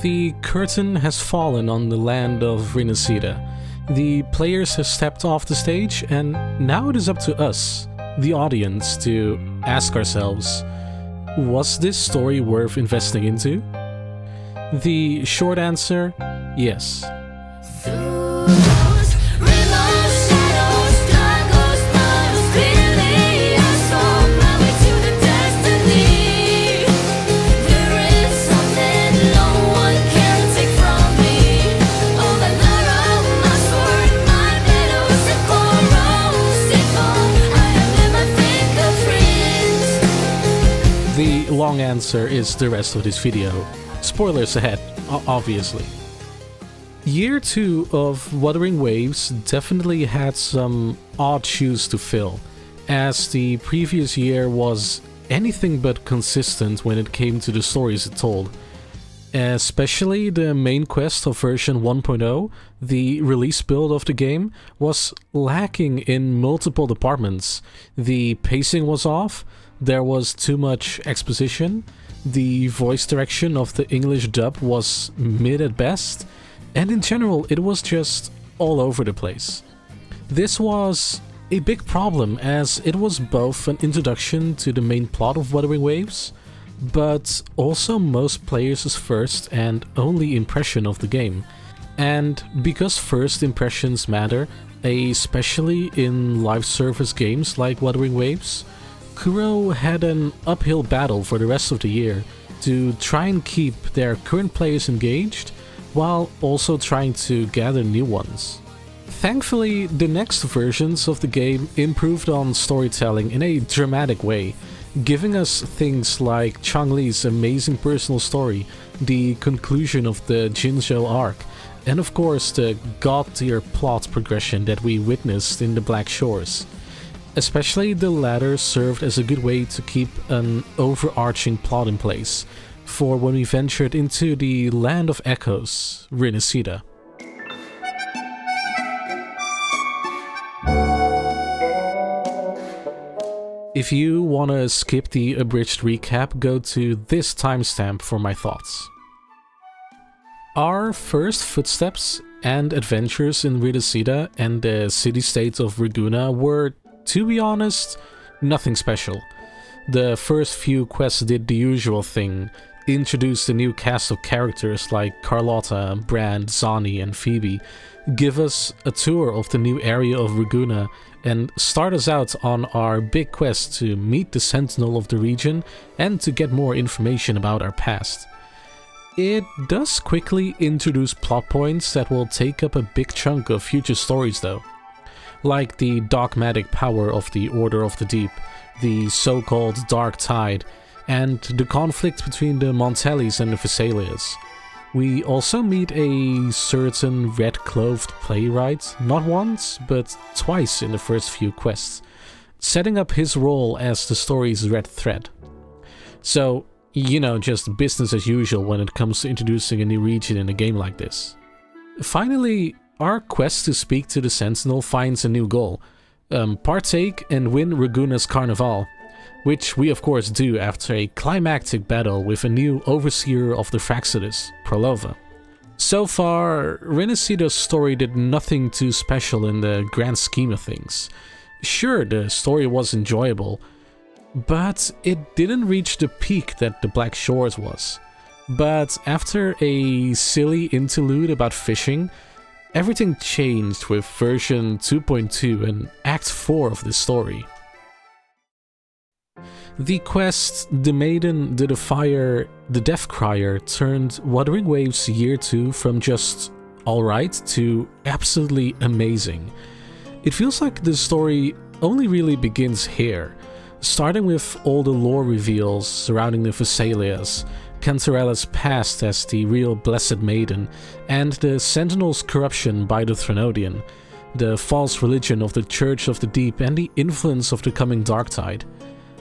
The curtain has fallen on the land of Rinascita. The players have stepped off the stage, and now it is up to us, the audience, to ask ourselves, was this story worth investing into? The short answer, yes. The long answer is the rest of this video. Spoilers ahead, obviously. Year 2 of Wuthering Waves definitely had some odd shoes to fill, as the previous year was anything but consistent when it came to the stories it told. Especially the main quest of version 1.0, the release build of the game, was lacking in multiple departments. The pacing was off, there was too much exposition, the voice direction of the English dub was mid at best, and in general it was just all over the place. This was a big problem, as it was both an introduction to the main plot of Wuthering Waves, but also most players' first and only impression of the game. And because first impressions matter, especially in live service games like Wuthering Waves, Kuro had an uphill battle for the rest of the year to try and keep their current players engaged, while also trying to gather new ones. Thankfully, the next versions of the game improved on storytelling in a dramatic way, giving us things like Chang-Li's amazing personal story, the conclusion of the Jinzhou arc, and of course the god-tier plot progression that we witnessed in the Black Shores. Especially the latter served as a good way to keep an overarching plot in place for when we ventured into the Land of Echoes, Rinascita. If you wanna skip the abridged recap, go to this timestamp for my thoughts. Our first footsteps and adventures in Rinascita and the city-state of Ragunna were, to be honest, nothing special. The first few quests did the usual thing, introduce a new cast of characters like Carlotta, Brand, Zani and Phoebe, give us a tour of the new area of Ragunna, and start us out on our big quest to meet the Sentinel of the region and to get more information about our past. It does quickly introduce plot points that will take up a big chunk of future stories though, like the dogmatic power of the Order of the Deep, the so-called Dark Tide, and the conflict between the Montellis and the Vesalias. We also meet a certain red-clothed playwright, not once, but twice in the first few quests, setting up his role as the story's red thread. So, you know, just business as usual when it comes to introducing a new region in a game like this. Finally, our quest to speak to the Sentinel finds a new goal. Partake and win Ragunna's Carnival, which we of course do after a climactic battle with a new overseer of the Fraxidus, Prolova. So far, Rinascita's story did nothing too special in the grand scheme of things. Sure, the story was enjoyable, but it didn't reach the peak that the Black Shores was. But after a silly interlude about fishing, everything changed with version 2.2 and Act 4 of this story. The quest The Maiden, the Defier, the Death Crier turned Wuthering Waves Year 2 from just alright to absolutely amazing. It feels like the story only really begins here, starting with all the lore reveals surrounding the Vesalias, Cantarella's past as the real Blessed Maiden, and the Sentinel's corruption by the Threnodian, the false religion of the Church of the Deep, and the influence of the coming Darktide.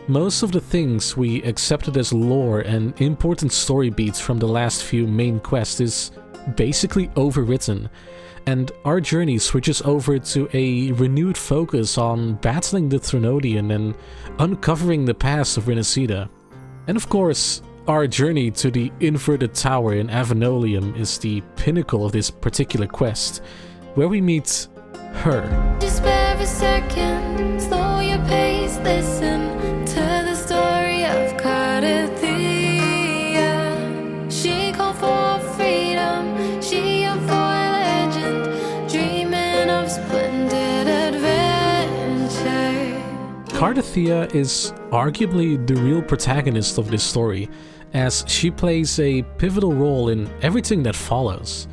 Most of the things we accepted as lore and important story beats from the last few main quests is basically overwritten, and our journey switches over to a renewed focus on battling the Threnodian and uncovering the past of Rinascita. And of course, our journey to the inverted tower in Avenolium is the pinnacle of this particular quest, where we meet her. Just spare a second, slow your pace, listen to the story of Cardathia. She called for freedom, she a for legend, dreaming of splendid adventure. Cardathia is arguably the real protagonist of this story, as she plays a pivotal role in everything that follows.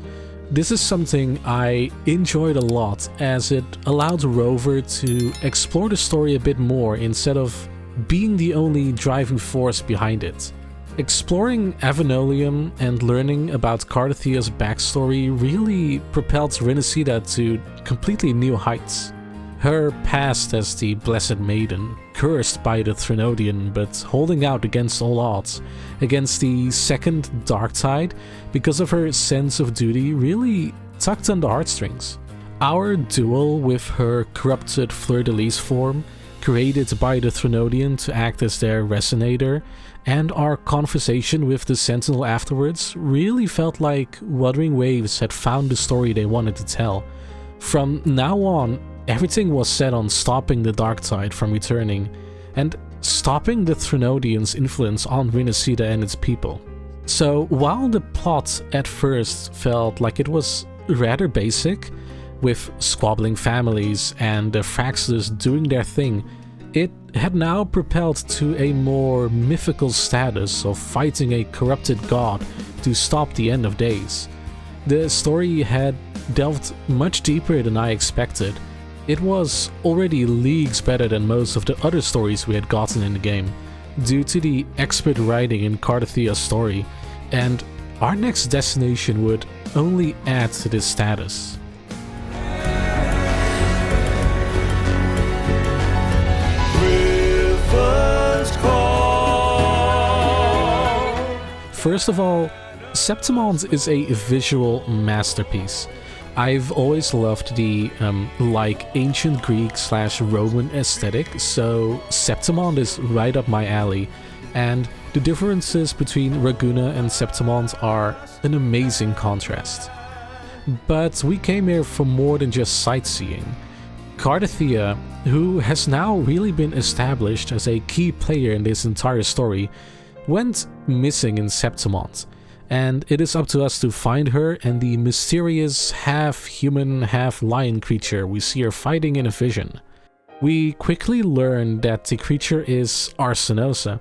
This is something I enjoyed a lot, as it allowed Rover to explore the story a bit more instead of being the only driving force behind it. Exploring Avenolium and learning about Cardathia's backstory really propelled Rinascita to completely new heights. Her past as the Blessed Maiden, cursed by the Threnodian but holding out against all odds, against the second Darktide because of her sense of duty, really tugged on the heartstrings. Our duel with her corrupted fleur-de-lis form, created by the Threnodian to act as their resonator, and our conversation with the Sentinel afterwards really felt like Wuthering Waves had found the story they wanted to tell. From now on, everything was set on stopping the Darktide from returning, and stopping the Threnodian's influence on Rinascita and its people. So while the plot at first felt like it was rather basic, with squabbling families and the Fraxlers doing their thing, it had now propelled to a more mythical status of fighting a corrupted god to stop the end of days. The story had delved much deeper than I expected. It was already leagues better than most of the other stories we had gotten in the game, due to the expert writing in Cardathia's story, and our next destination would only add to this status. First of all, Septimont is a visual masterpiece. I've always loved the like ancient Greek / Roman aesthetic, so Septimont is right up my alley, and the differences between Ragunna and Septimont are an amazing contrast. But we came here for more than just sightseeing. Cardathia, who has now really been established as a key player in this entire story, went missing in Septimont. And it is up to us to find her and the mysterious half-human, half-lion creature we see her fighting in a vision. We quickly learn that the creature is Arsinosa,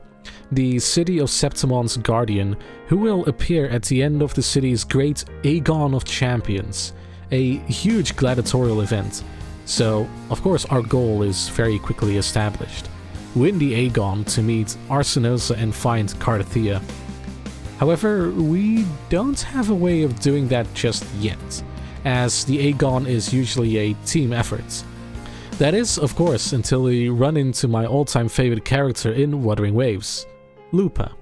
the city of Septimont's guardian, who will appear at the end of the city's great Aegon of Champions, a huge gladiatorial event. So, of course, our goal is very quickly established. Win the Aegon to meet Arsinosa and find Cardathia. However, we don't have a way of doing that just yet, as the Aegon is usually a team effort. That is, of course, until we run into my all-time favorite character in Wuthering Waves, Lupa.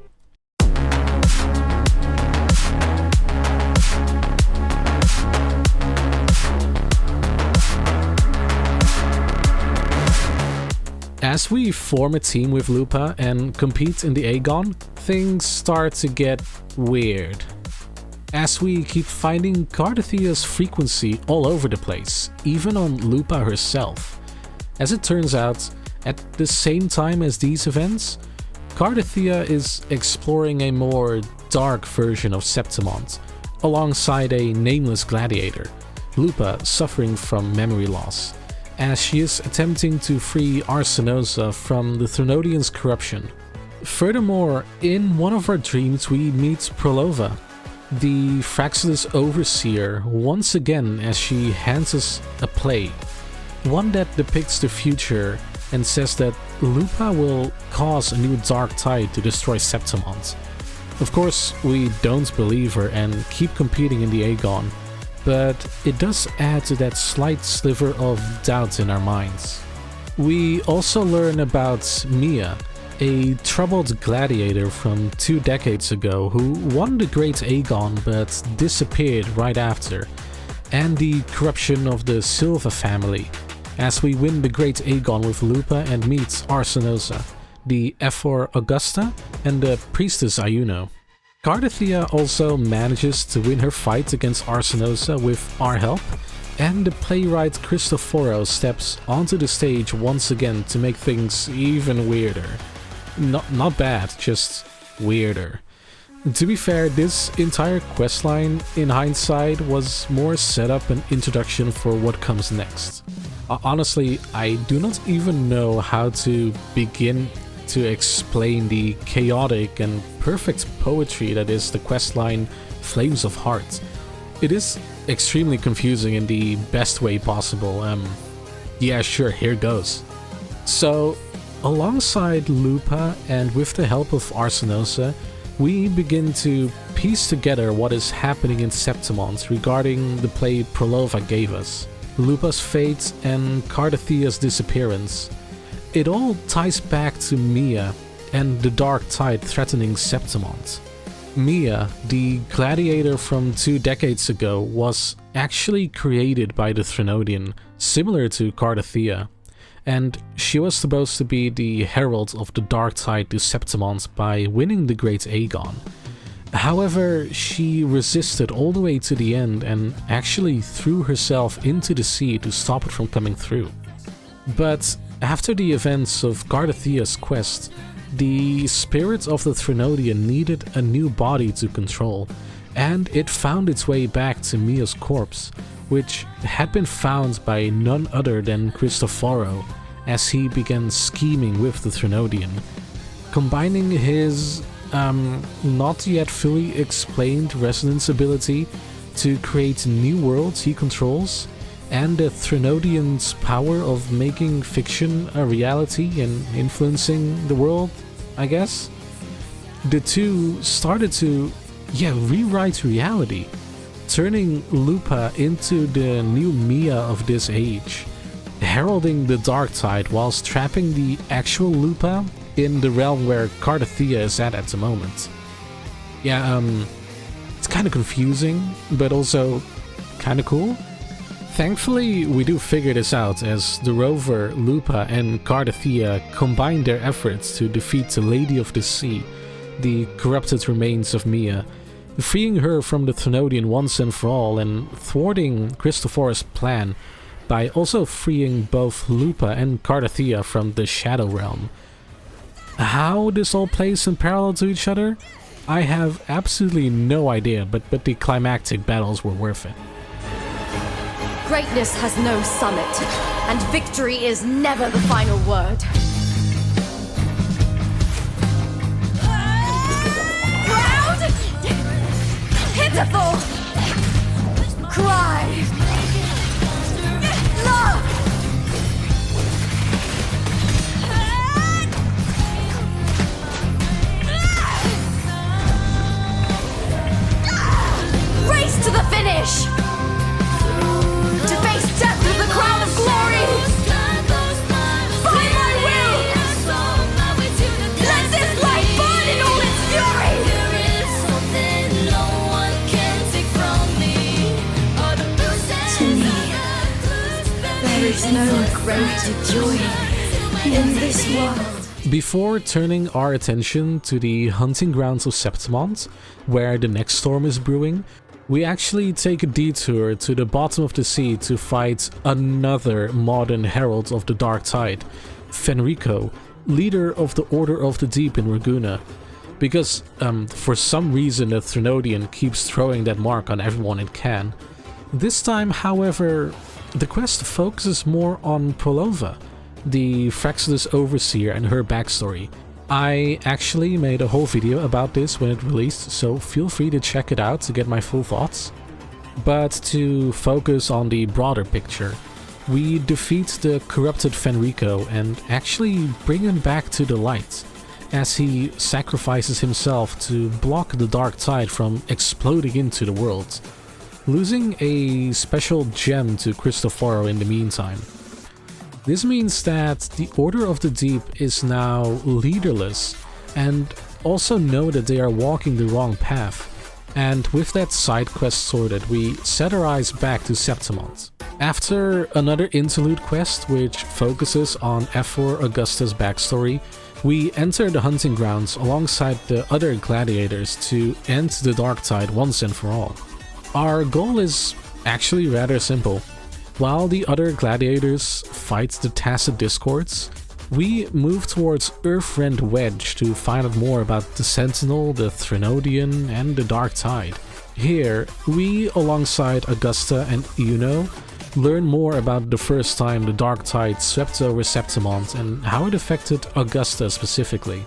As we form a team with Lupa and compete in the Aegon, things start to get weird. As we keep finding Cardathia's frequency all over the place, even on Lupa herself. As it turns out, at the same time as these events, Cardathia is exploring a more dark version of Septimont, alongside a nameless gladiator, Lupa suffering from memory loss, as she is attempting to free Arsinosa from the Threnodian's corruption. Furthermore, in one of our dreams we meet Prolova, the Fraxless overseer, once again as she hands us a play, one that depicts the future and says that Lupa will cause a new dark tide to destroy Septimont. Of course, we don't believe her and keep competing in the Aegon, but it does add to that slight sliver of doubt in our minds. We also learn about Mia, a troubled gladiator from 2 decades ago who won the Great Aegon but disappeared right after, and the corruption of the Silva family, as we win the Great Aegon with Lupa and meet Arsinosa, the Ephor Augusta, and the priestess Ayuno. Cardathia also manages to win her fight against Arsinosa with our help, and the playwright Cristoforo steps onto the stage once again to make things even weirder. Not bad, just weirder. To be fair, this entire questline, in hindsight, was more setup and introduction for what comes next. Honestly, I do not even know how to begin to explain the chaotic and perfect poetry that is the questline Flames of Heart. It is extremely confusing in the best way possible. Yeah, sure, here goes. So, alongside Lupa and with the help of Arsinosa, we begin to piece together what is happening in Septimont regarding the play Prolova gave us, Lupa's fate and Cardathia's disappearance. It all ties back to Mia and the dark tide threatening Septimont. Mia, the gladiator from 2 decades ago, was actually created by the Threnodian, similar to Cardathia, and she was supposed to be the herald of the dark tide to Septimont by winning the Great Aegon. However, she resisted all the way to the end and actually threw herself into the sea to stop it from coming through. But after the events of Cardathia's quest, the spirit of the Threnodian needed a new body to control, and it found its way back to Mia's corpse, which had been found by none other than Cristoforo as he began scheming with the Threnodian, combining his not yet fully explained resonance ability to create new worlds he controls, and the Threnodian's power of making fiction a reality and influencing the world, I guess. The two started to, rewrite reality, turning Lupa into the new Mia of this age, heralding the dark tide whilst trapping the actual Lupa in the realm where Cardathia is at the moment. It's kind of confusing, but also kind of cool. Thankfully, we do figure this out as the rover, Lupa, and Cardathia combine their efforts to defeat the Lady of the Sea, the corrupted remains of Mia, freeing her from the Threnodian once and for all and thwarting Cristoforo's plan by also freeing both Lupa and Cardathia from the Shadow Realm. How this all plays in parallel to each other? I have absolutely no idea, but the climactic battles were worth it. Greatness has no summit, and victory is never the final word. Proud! Pitiful! Cry! Love! Race to the finish! To face death with the crown of glory! By my will! Let this light burn in all its fury! To me, there is no greater joy in this world. Before turning our attention to the hunting grounds of Septimont, where the next storm is brewing, we actually take a detour to the bottom of the sea to fight another modern herald of the dark tide, Fenrico, leader of the Order of the Deep in Ragunna. Because for some reason the Threnodian keeps throwing that mark on everyone it can. This time, however, the quest focuses more on Prolova, the Fraxidus Overseer, and her backstory. I actually made a whole video about this when it released, so feel free to check it out to get my full thoughts. But to focus on the broader picture, we defeat the corrupted Fenrico and actually bring him back to the light, as he sacrifices himself to block the dark tide from exploding into the world, losing a special gem to Cristoforo in the meantime. This means that the Order of the Deep is now leaderless, and also know that they are walking the wrong path. And with that side quest sorted, we set our eyes back to Septimont. After another interlude quest which focuses on Ephor Augusta's backstory, We enter the hunting grounds alongside the other gladiators to end the dark tide once and for all. Our goal is actually rather simple. While the other gladiators fight the Tacit Discords, we move towards Earthrend Wedge to find out more about the Sentinel, the Threnodian, and the Dark Tide. Here, we, alongside Augusta and Juno, learn more about the first time the Dark Tide swept over Septimont and how it affected Augusta specifically.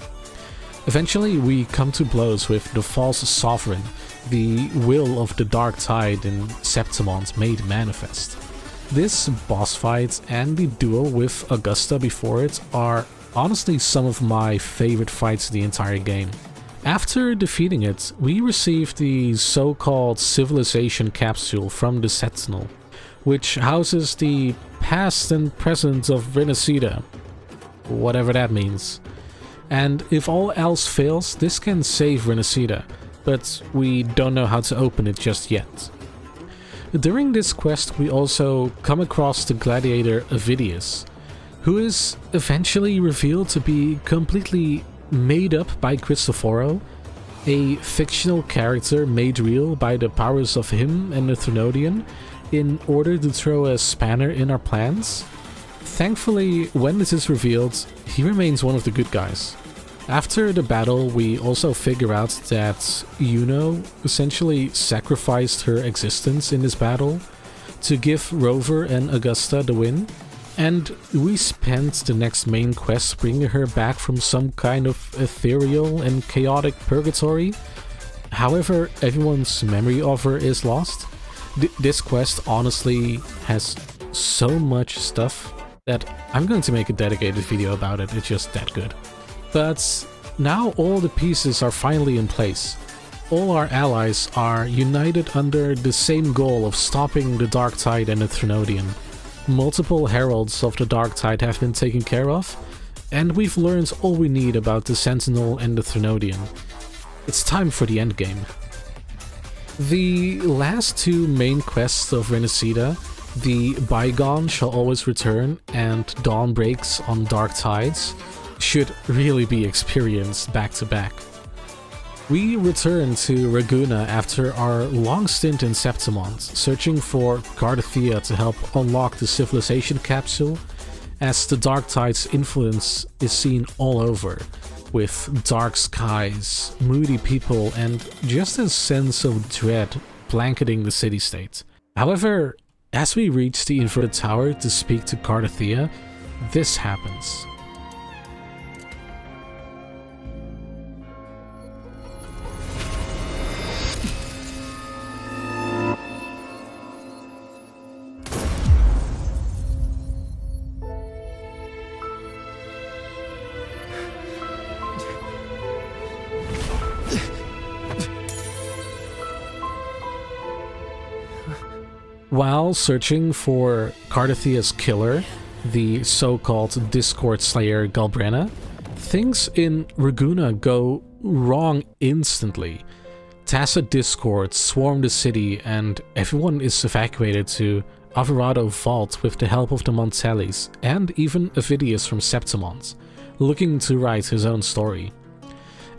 Eventually, we come to blows with the False Sovereign, the will of the Dark Tide in Septimont made manifest. This boss fight and the duel with Augusta before it are honestly some of my favorite fights in the entire game. After defeating it, we receive the so-called Civilization capsule from the Sentinel, which houses the past and present of Rinascita, whatever that means. And if all else fails, this can save Rinascita, but we don't know how to open it just yet. During this quest, we also come across the gladiator Avidius, who is eventually revealed to be completely made up by Cristoforo, a fictional character made real by the powers of him and the Threnodian in order to throw a spanner in our plans. Thankfully, when this is revealed, he remains one of the good guys. After the battle, we also figure out that Juno essentially sacrificed her existence in this battle to give Rover and Augusta the win, and we spent the next main quest bringing her back from some kind of ethereal and chaotic purgatory. However, everyone's memory of her is lost. This quest honestly has so much stuff that I'm going to make a dedicated video about it. It's just that good. But now all the pieces are finally in place. All our allies are united under the same goal of stopping the Dark Tide and the Threnodian. Multiple heralds of the Dark Tide have been taken care of, and we've learned all we need about the Sentinel and the Threnodian. It's time for the endgame. The last two main quests of Rinascita, the Bygone Shall Always Return and Dawn Breaks on Dark Tides, should really be experienced back to back. We return to Ragunna after our long stint in Septimont, searching for Cardathia to help unlock the Civilization capsule, as the Dark Tide's influence is seen all over, with dark skies, moody people, and just a sense of dread blanketing the city-state. However, as we reach the inverted tower to speak to Cardathia, this happens. While searching for Cardathia's killer, the so-called Discord Slayer Galbrenna, things in Ragunna go wrong instantly. Tacit Discords swarm the city and everyone is evacuated to Alvarado Vault with the help of the Montellis and even Avidius from Septimont, looking to write his own story.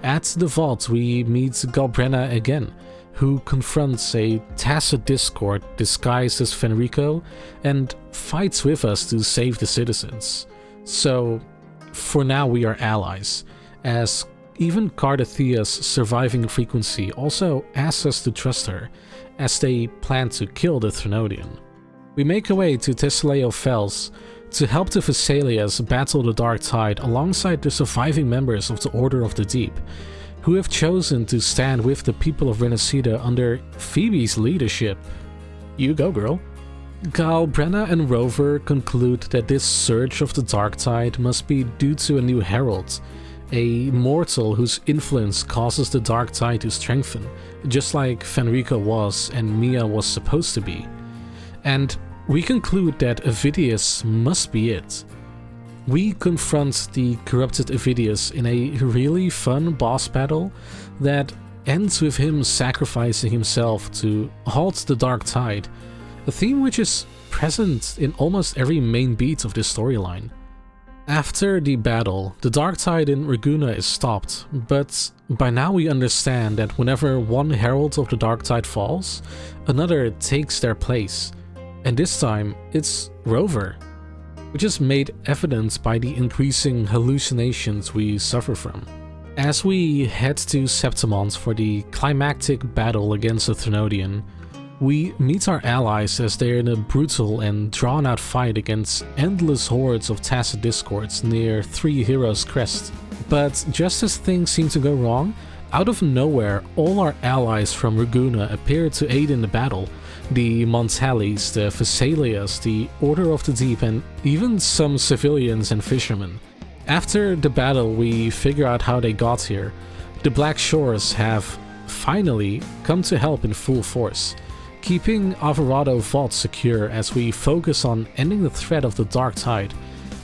At the vault we meet Galbrenna again, who confronts a Tacit Discord disguised as Fenrico and fights with us to save the citizens. So, for now we are allies, as even Cardathia's surviving frequency also asks us to trust her, as they plan to kill the Threnodian. We make our way to Tessaleo Fells to help the Thessalias battle the Dark Tide alongside the surviving members of the Order of the Deep, who have chosen to stand with the people of Rinascita under Phoebe's leadership. You go, girl. Galbrenna and Rover conclude that this surge of the Dark Tide must be due to a new herald, a mortal whose influence causes the Dark Tide to strengthen, just like Fenrico was and Mia was supposed to be. And we conclude that Avidius must be it. We confront the corrupted Avidius in a really fun boss battle that ends with him sacrificing himself to halt the Dark Tide, a theme which is present in almost every main beat of this storyline. After the battle, the dark tide in Ragunna is stopped, but by now we understand that whenever one herald of the dark tide falls, another takes their place, and this time it's Rover, which is made evident by the increasing hallucinations we suffer from. As we head to Septimont for the climactic battle against the Thrunodian, we meet our allies as they're in a brutal and drawn-out fight against endless hordes of tacit discords near Three Heroes Crest. But just as things seem to go wrong, out of nowhere all our allies from Ragunna appear to aid in the battle. The Montalis, the Thessalias, the Order of the Deep, and even some civilians and fishermen. After the battle we figure out how they got here. The Black Shores have finally come to help in full force, keeping Alvarado Vault secure as we focus on ending the threat of the dark tide.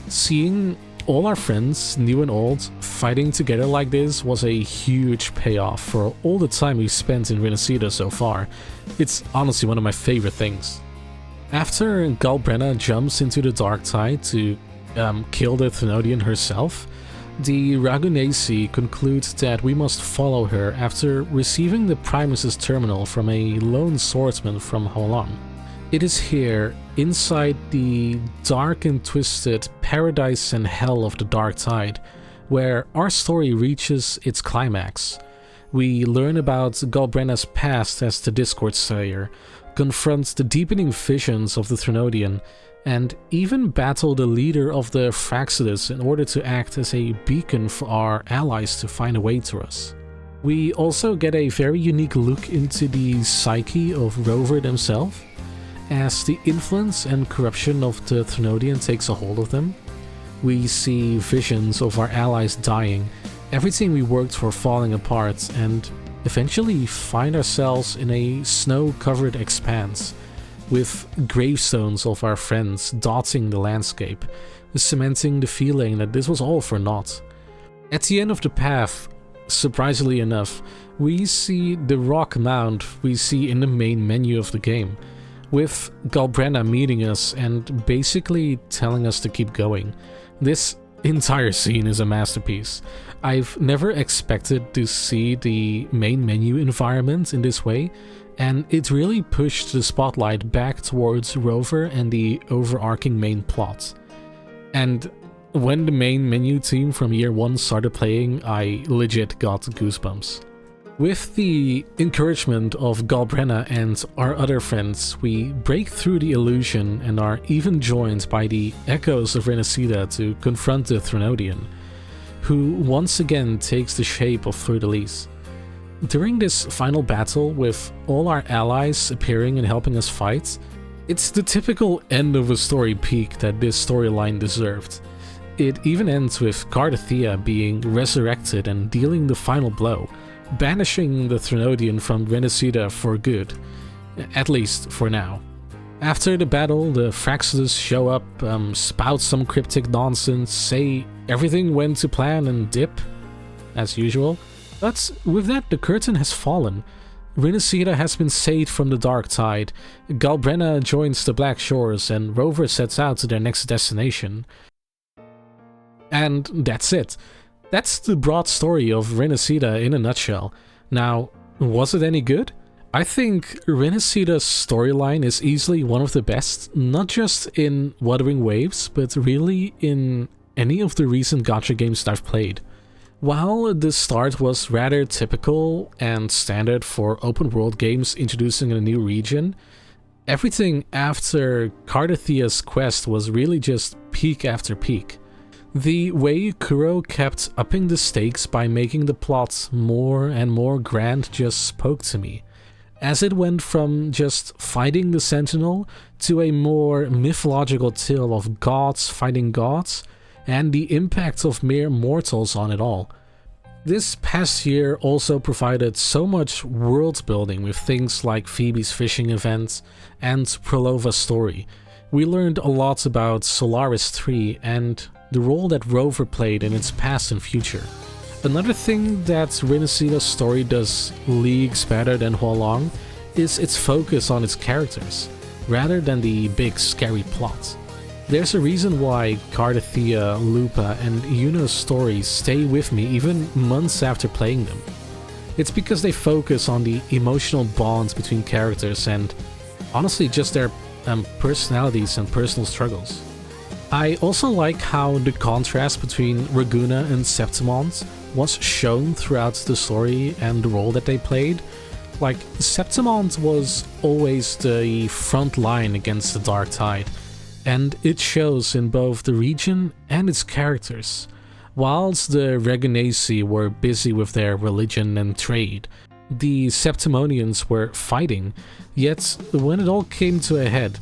Seeing all our friends, new and old, fighting together like this was a huge payoff for all the time we've spent in Rinascita so far. It's honestly one of my favorite things. After Galbrenna jumps into the dark tide to kill the Thrunodian herself, the Ragunnaci concludes that we must follow her after receiving the Primus's terminal from a lone swordsman from Holang. It is here, inside the dark and twisted paradise and hell of the dark tide, where our story reaches its climax. We learn about Galbrenna's past as the Discord Slayer, confront the deepening visions of the Thrunodian, and even battle the leader of the Fraxidus in order to act as a beacon for our allies to find a way to us. We also get a very unique look into the psyche of Rover themselves, as the influence and corruption of the Thrunodian takes a hold of them. We see visions of our allies dying, everything we worked for falling apart, and eventually find ourselves in a snow-covered expanse, with gravestones of our friends dotting the landscape, cementing the feeling that this was all for naught. At the end of the path, surprisingly enough, we see the rock mound we see in the main menu of the game, with Galbrenna meeting us and basically telling us to keep going. This entire scene is a masterpiece. I've never expected to see the main menu environment in this way, and it really pushed the spotlight back towards Rover and the overarching main plot. And when the main menu team from year 1 started playing, I legit got goosebumps. With the encouragement of Galbrenna and our other friends, we break through the illusion and are even joined by the echoes of Rinascita to confront the Thrunodian, who once again takes the shape of Fleur-de-Lis. During this final battle, with all our allies appearing and helping us fight, it's the typical end of a story peak that this storyline deserved. It even ends with Cardathea being resurrected and dealing the final blow, banishing the Thrunodian from Rinascita for good, at least for now. After the battle, the Fraxidus show up, spout some cryptic nonsense, say everything went to plan and dip, as usual. But with that, the curtain has fallen. Rinascita has been saved from the dark tide, Galbrenna joins the Black Shores, and Rover sets out to their next destination. And that's it. That's the broad story of Rinascita in a nutshell. Now, was it any good? I think Rinascita's storyline is easily one of the best, not just in Wuthering Waves, but really in any of the recent gacha games that I've played. While the start was rather typical and standard for open world games introducing a new region, everything after Cardathea's quest was really just peak after peak. The way Kuro kept upping the stakes by making the plot more and more grand just spoke to me, as it went from just fighting the Sentinel to a more mythological tale of gods fighting gods, and the impact of mere mortals on it all. This past year also provided so much world building with things like Phoebe's fishing event and Prolova's story. We learned a lot about Solaris 3 and the role that Rover played in its past and future. Another thing that Rinascita's story does leagues better than Huolong is its focus on its characters, rather than the big scary plot. There's a reason why Cardathea, Lupa, and Yuno's stories stay with me even months after playing them. It's because they focus on the emotional bonds between characters and honestly just their personalities and personal struggles. I also like how the contrast between Ragunna and Septimont was shown throughout the story and the role that they played. Like, Septimont was always the front line against the Dark Tide, and it shows in both the region and its characters. Whilst the Regunaci were busy with their religion and trade, the Septimonians were fighting, yet when it all came to a head,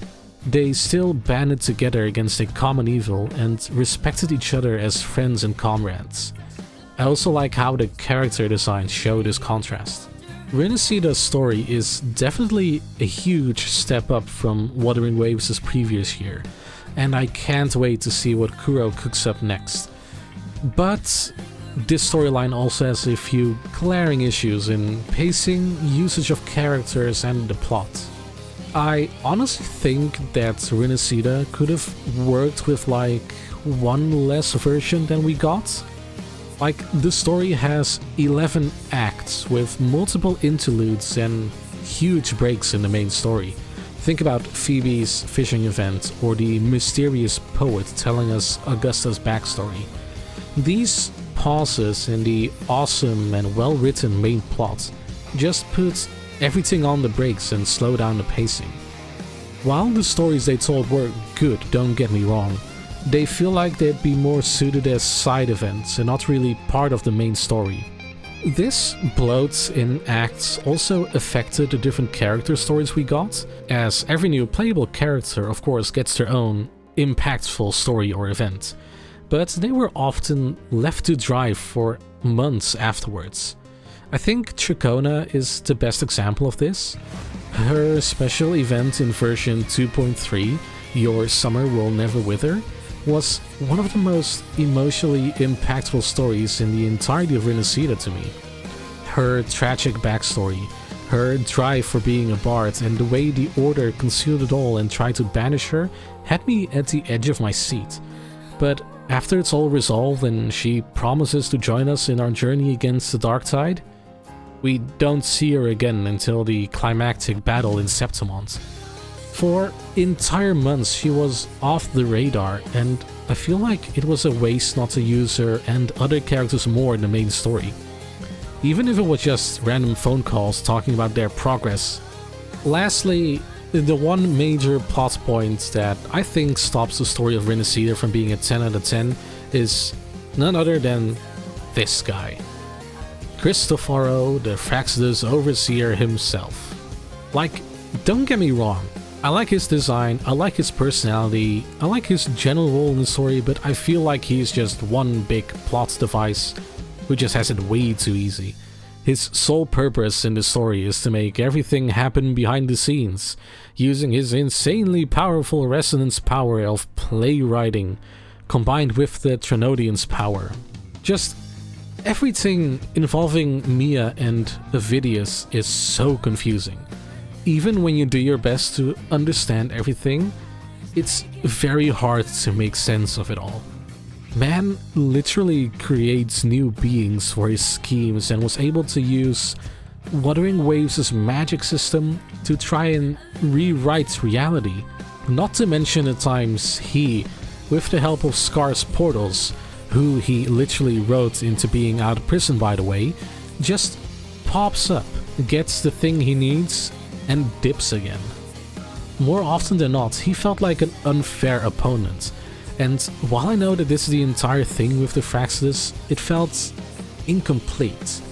they still banded together against a common evil and respected each other as friends and comrades. I also like how the character designs show this contrast. Rinascita's story is definitely a huge step up from Wuthering Waves' previous year, and I can't wait to see what Kuro cooks up next. But this storyline also has a few glaring issues in pacing, usage of characters, and the plot. I honestly think that Rinascita could have worked with like one less version than we got. Like, the story has 11 acts with multiple interludes and huge breaks in the main story. Think about Phoebe's fishing event or the mysterious poet telling us Augusta's backstory. These pauses in the awesome and well-written main plot just put everything on the brakes and slow down the pacing. While the stories they told were good, don't get me wrong, they feel like they'd be more suited as side events and not really part of the main story. This bloat in acts also affected the different character stories we got, as every new playable character of course gets their own impactful story or event, but they were often left to dry for months afterwards. I think Tricona is the best example of this. Her special event in version 2.3, Your Summer Will Never Wither, was one of the most emotionally impactful stories in the entirety of Rinascita to me. Her tragic backstory, her drive for being a bard, and the way the Order concealed it all and tried to banish her had me at the edge of my seat. But after it's all resolved and she promises to join us in our journey against the Dark Tide, we don't see her again until the climactic battle in Septimont. For entire months she was off the radar, and I feel like it was a waste not to use her and other characters more in the main story. Even if it was just random phone calls talking about their progress. Lastly, the one major plot point that I think stops the story of Rinascita from being a 10 out of 10 is none other than this guy. Cristoforo, the Fraxidus Overseer himself. Like, don't get me wrong, I like his design, I like his personality, I like his general role in the story, but I feel like he's just one big plot device who just has it way too easy. His sole purpose in the story is to make everything happen behind the scenes, using his insanely powerful resonance power of playwriting, combined with the Trinodian's power. Just everything involving Mia and Avidius is so confusing. Even when you do your best to understand everything, it's very hard to make sense of it all. Man literally creates new beings for his schemes and was able to use Wuthering Waves' magic system to try and rewrite reality. Not to mention the times he, with the help of Scar's portals, who he literally wrote into being out of prison by the way, just pops up, gets the thing he needs, and dips again. More often than not, he felt like an unfair opponent, and while I know that this is the entire thing with the Fraxidus, it felt incomplete.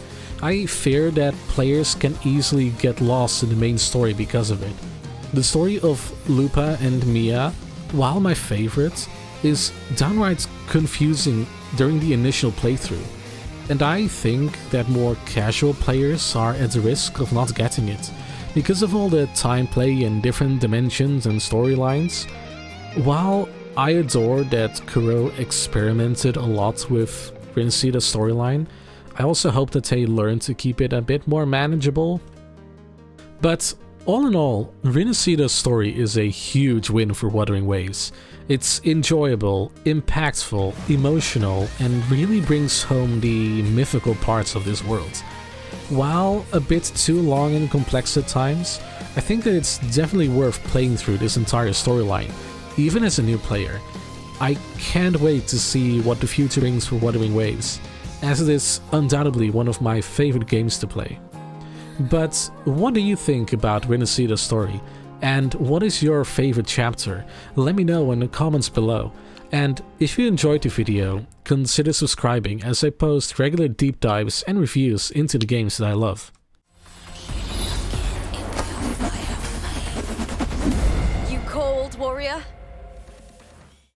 I fear that players can easily get lost in the main story because of it. The story of Lupa and Mia, while my favorite, is downright confusing during the initial playthrough, and I think that more casual players are at risk of not getting it, because of all the time play and different dimensions and storylines. While I adore that Kuro experimented a lot with Rinascita's storyline, I also hope that they learn to keep it a bit more manageable. But All in all, Rinascita's story is a huge win for Wuthering Waves. It's enjoyable, impactful, emotional, and really brings home the mythical parts of this world. While a bit too long and complex at times, I think that it's definitely worth playing through this entire storyline, even as a new player. I can't wait to see what the future brings for Wuthering Waves, as it is undoubtedly one of my favorite games to play. But what do you think about Rinascita's story? And what is your favorite chapter? Let me know in the comments below. And if you enjoyed the video, consider subscribing as I post regular deep dives and reviews into the games that I love. You cold warrior?